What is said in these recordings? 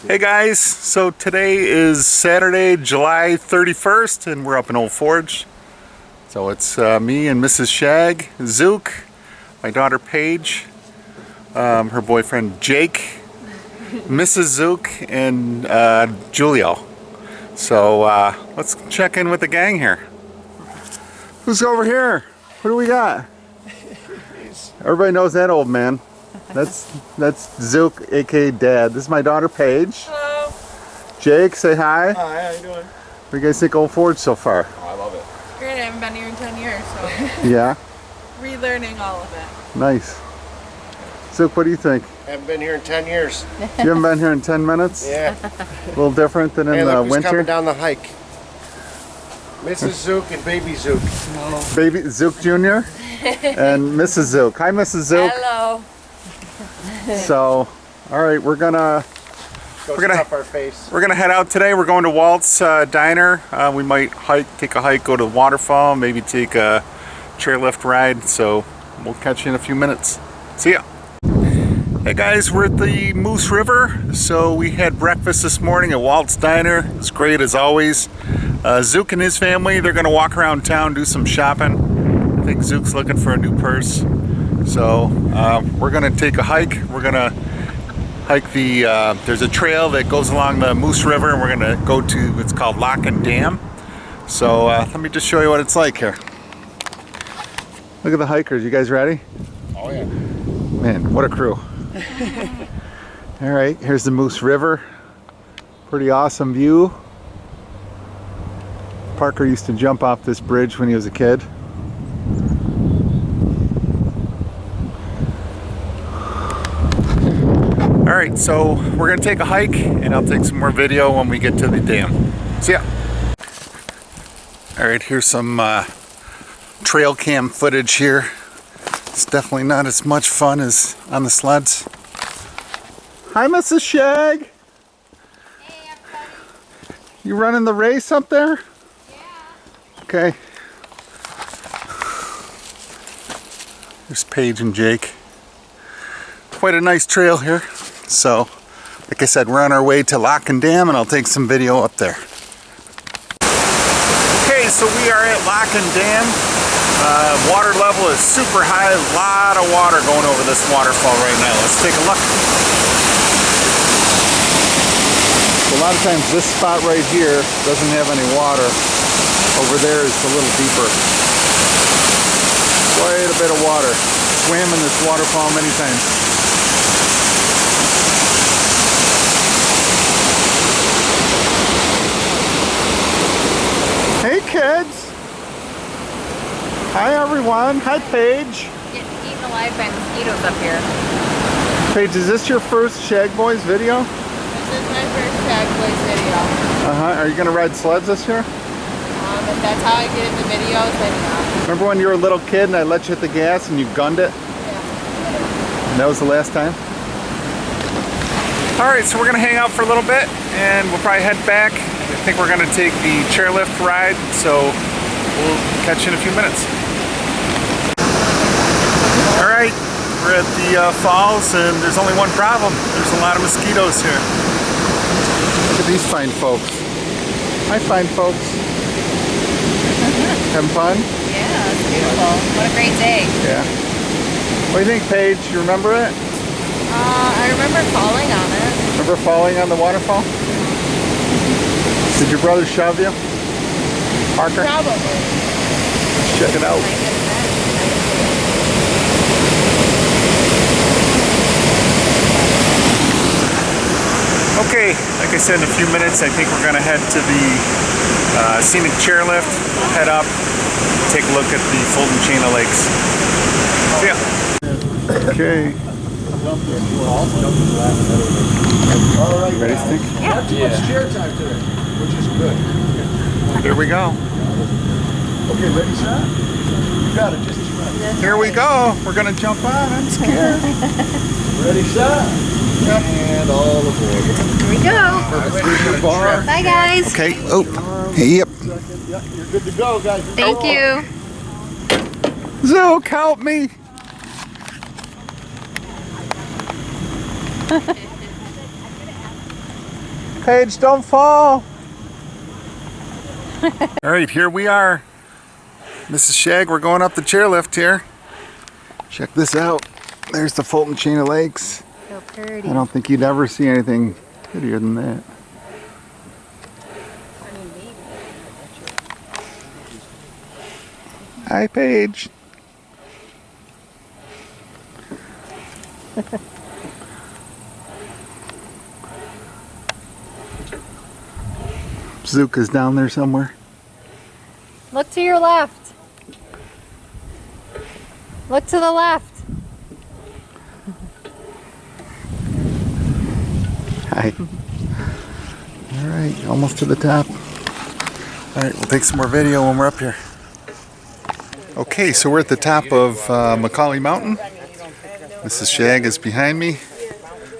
Hey guys, so today is Saturday, July 31st, and we're up in Old Forge. So it's me and Mrs. Shag, Zuke, my daughter Paige, her boyfriend Jake, Mrs. Zuke, and Julio. So let's check in with the gang here. Who's over here? What do we got? Everybody knows that old man. That's Zuke, aka Dad. This is my daughter Paige. Hello. Jake, say hi. Hi, how you doing? What do you guys think of Old Forge so far? Oh, I love it. Great, I haven't been here in 10 years, so Yeah? relearning all of it. Nice. Zuke, what do you think? Haven't been here in 10 years. You haven't been here in 10 minutes? Yeah. A little different than in Hey, the look who's winter? coming down the hike. Mrs. Zuke and Baby Zuke. No. Baby Zuke Jr. and Mrs. Zuke. Hi, Mrs. Zuke. Hello. So, all right, we're gonna Stuff our face. We're gonna head out today. We're going to Walt's Diner. We might take a hike, go to the waterfall, maybe take a chairlift ride. So we'll catch you in a few minutes. See ya. Hey guys, we're at the Moose River. So we had breakfast this morning at Walt's Diner. It's great as always. Zuke and his family, they're gonna walk around town, do some shopping. I think Zuke's looking for a new purse. So we're gonna take a hike. We're gonna hike the, there's a trail that goes along the Moose River, and we're gonna go to, it's called Lock and Dam. So let me just show you what it's like here. Look at the hikers, you guys ready? Oh yeah. Man, what a crew. All right, here's the Moose River. Pretty awesome view. Parker used to jump off this bridge when he was a kid. Alright, so we're going to take a hike, and I'll take some more video when we get to the dam. See ya! Alright, here's some trail cam footage here. It's definitely not as much fun as on the sleds. Hi, Mrs. Shag! Hey, everybody. You running the race up there? Yeah. Okay. There's Paige and Jake. Quite a nice trail here. So, like I said, we're on our way to Lock and Dam, and I'll take some video up there. Okay, so we are at Lock and Dam. Water level is super high. A lot of water going over this waterfall right now. Let's take a look. So a lot of times this spot right here doesn't have any water. Over there is a little deeper. Quite a bit of water. Swam in this waterfall many times. Hey kids! Hi everyone! Hi Paige! Getting eaten alive by mosquitoes up here. Paige, is this your first Shag Boys video? This is my first Shag Boys video. Are you gonna ride sleds this year? If that's how I get into videos, then yeah. Remember when you were a little kid and I let you hit the gas and you gunned it? Yeah. And that was the last time? Alright, so we're gonna hang out for a little bit and we'll probably head back. I think we're gonna take the chairlift ride, so we'll catch you in a few minutes. Alright, we're at the falls, and there's only one problem. There's a lot of mosquitoes here. Look at these fine folks. Hi, fine folks. Having fun? Yeah, it's beautiful. What a great day. Yeah. What do you think, Paige? You remember it? I remember falling on it. Remember falling on the waterfall? Did your brother shove you? Parker? Probably. Check it out. Okay, like I said, in a few minutes I think we're going to head to the Scenic chairlift. We'll head up, take a look at the Fulton Chain of Lakes. See ya. Okay. You ready, Stink? Not too much chair time today, which is good. Here we go. Okay, ready, set? You got it, just right. Here we go. We're going to jump on. I'm scared. Ready, set? And all aboard. Here we go. Bar. Bye, guys. Okay. Oh. Yep. You're good to go, guys. Thank you. Zuke, help me. Paige, don't fall. All right, here we are. Mrs. Shag, we're going up the chairlift here. Check this out. There's the Fulton Chain of Lakes. So pretty. I don't think you'd ever see anything prettier than that. Hi, Paige. Zuke is down there somewhere. Look to your left. Look to the left. Hi. All right, almost to the top. All right, we'll take some more video when we're up here. Okay, so we're at the top of Macaulay Mountain. Mrs. Shag is behind me.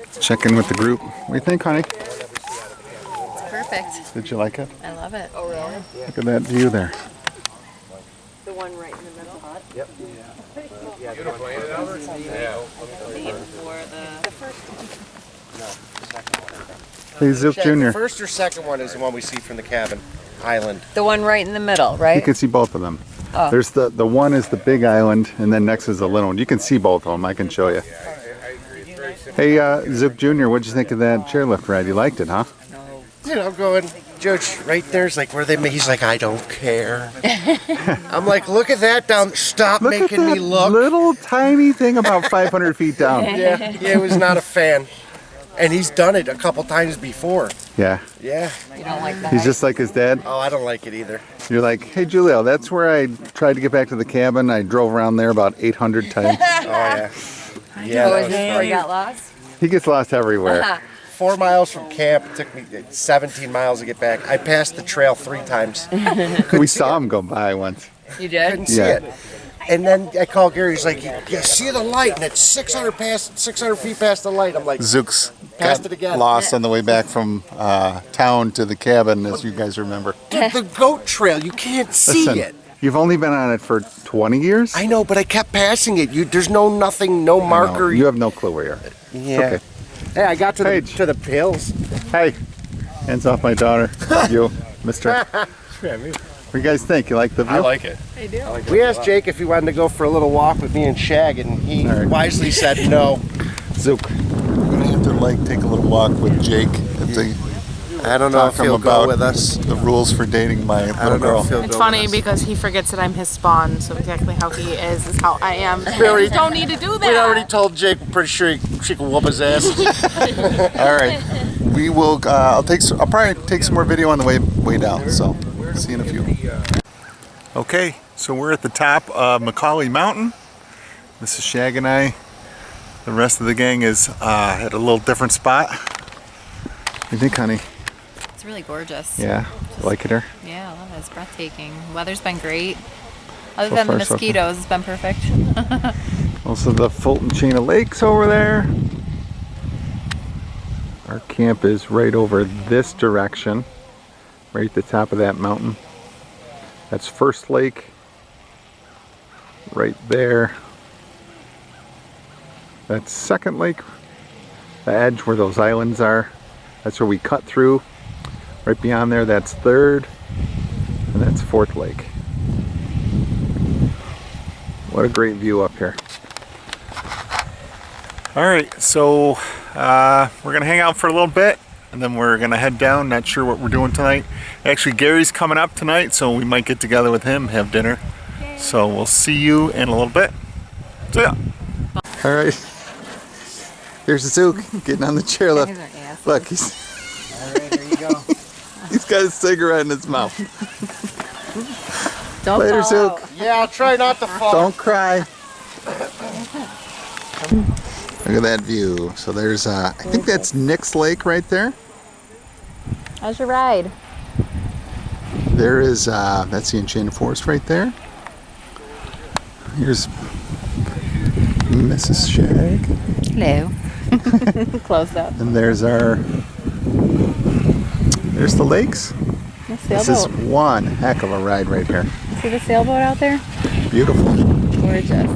Let's check in with the group. What do you think, honey? It's perfect. Did you like it? I love it. Oh, really? Look at that view there. The one right in the middle? Yep. Hey, Zook Shag, Jr. the first or second one is the one we see from the cabin island. The one right in the middle, You right? can see both of them. Oh. There's the one is the big island, and then next is the little one. You can see both of them. I can show you. Hey, Zook Jr., what'd you think of that chairlift ride? You liked it, huh? You know, going, George, right there's like where they make. He's like, I don't care. I'm like, look at that down. Stop Look at making that me look. little tiny thing about 500 feet down. Yeah, he was not a fan, and he's done it a couple times before. Yeah, Yeah. You don't like that? he's just like his dad. Oh, I don't like it either. You're like, hey, Julio, that's where I tried to get back to the cabin. I drove around there about 800 times. Oh yeah. Yeah. Oh, that is was this where fun. you got lost? He gets lost everywhere. 4 miles from camp. It took me 17 miles to get back. I passed the trail 3 times. We saw him go by once. You did? Couldn't see Yeah. it. And then I called Gary. He's like, "You see the light?" And it's 600 feet past the light. I'm like, Zook's Passed got it again. lost on the way back from town to the cabin, as you guys remember. "Dude, the goat trail. You can't see Listen, it." you've only been on it for 20 years? I know, but I kept passing it. There's no nothing, no No, marker. you have no clue where you're at. Yeah. Okay. Hey, I got to Paige. the hills. Hey, hands off my daughter. You, mister. What do you guys think? You like the view? I like it. I do. We asked Jake if he wanted to go for a little walk with me and Shag, and he All right. wisely said no. Zook, we're going to have to take a little walk with Jake. I don't know if he'll go with us. The rules for dating my I little don't know girl. if he'll It's go funny with us. because he forgets that I'm his spawn, so exactly how he is how I am. already- You don't need to do that. We already told Jake. We're pretty sure she can whoop his ass. All right, we will. I'll probably take some more video on the way down. So, see you in a few. Okay, so we're at the top of Macaulay Mountain. Mrs. Shag and I. The rest of the gang is at a little different spot. What do you think, honey? It's really gorgeous. Yeah, like it here. Yeah, I love it. It's breathtaking. Weather's been great. Other So than the far, so good. mosquitoes, it's been perfect. Also the Fulton Chain of Lakes over there. Our camp is right over this direction, right at the top of that mountain. That's First Lake, right there. That's Second Lake, the edge where those islands are. That's where we cut through. Right beyond there, that's Third, and that's Fourth Lake. What a great view up here. All right, so we're gonna hang out for a little bit and then we're gonna head down. Not sure what we're doing tonight. Actually, Gary's coming up tonight, so we might get together with him, have dinner. So we'll see you in a little bit. So yeah. All right, here's Zook getting on the chairlift. Guys are assholes. Look, he's All right, there you go. he's got a cigarette in his mouth. Don't Later, fall Zook. out. Yeah, I'll try not to fall. Don't cry. Look at that view. So there's, I think that's Nick's Lake right there. How's your ride? There is, that's the Enchanted Forest right there. Here's Mrs. Shag. Hello. Closed up. And there's there's the lakes. The This is sailboat. one heck of a ride right here. See the sailboat out there? Beautiful. Gorgeous.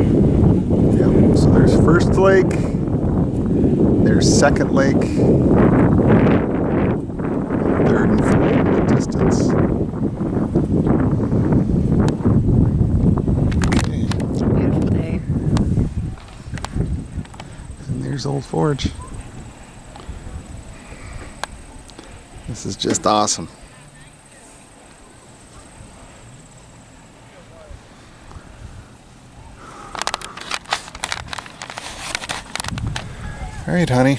Yep. So there's First Lake. there's Second Lake, third and fourth in the distance. Okay. Beautiful day. And there's Old Forge. This is just awesome. All right, honey.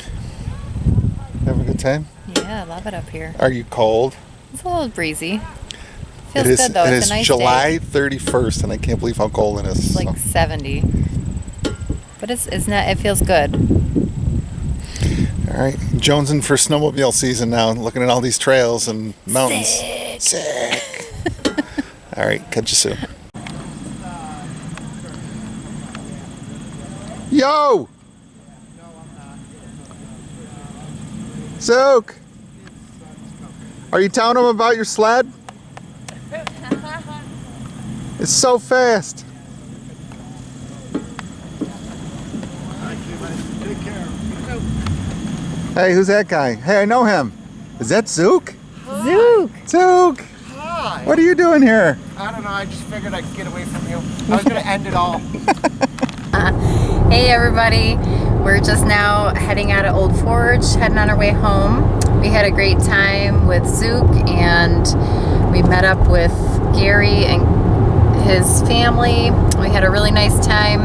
Have a good time? Yeah, I love it up here. Are you cold? It's a little breezy. Feels It is, good though. it It's is a nice July day. 31st, and I can't believe how cold it is. It's like 70. But it's not. It feels good. All right, jonesing for snowmobile season now. Looking at all these trails and mountains. Sick. All right, catch you soon. Yo! Zuke! Are you telling them about your sled? It's so fast. Take care. Hey, who's that guy? Hey, I know him. Is that Zuke? Zook! Zuke! Hi. What are you doing here? I don't know. I just figured I'd get away from you. I was gonna end it all. Hey everybody, we're just now heading out of Old Forge, heading on our way home. We had a great time with Zook and we met up with Gary and his family. We had a really nice time.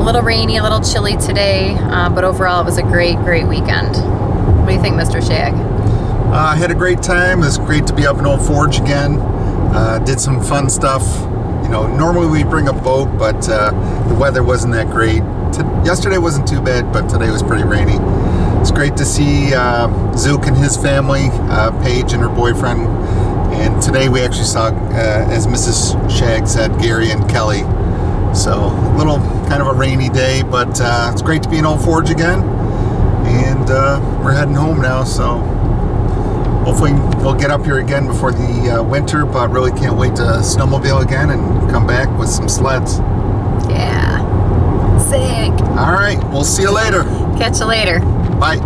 A little rainy, a little chilly today, but overall it was a great weekend. What do you think, Mr. Shag? I had a great time. It's great to be up in Old Forge again. Did some fun stuff. You know, normally we bring a boat, but the weather wasn't that great. Yesterday wasn't too bad, but today was pretty rainy. It's great to see Zook and his family, Paige and her boyfriend. And today we actually saw, as Mrs. Shag said, Gary and Kelly. So a little kind of a rainy day, but it's great to be in Old Forge again. And we're heading home now, so hopefully we'll get up here again before the winter, but really can't wait to snowmobile again and come back with some sleds. Yeah. Sick. All right, we'll see you later. Catch you later. Bye.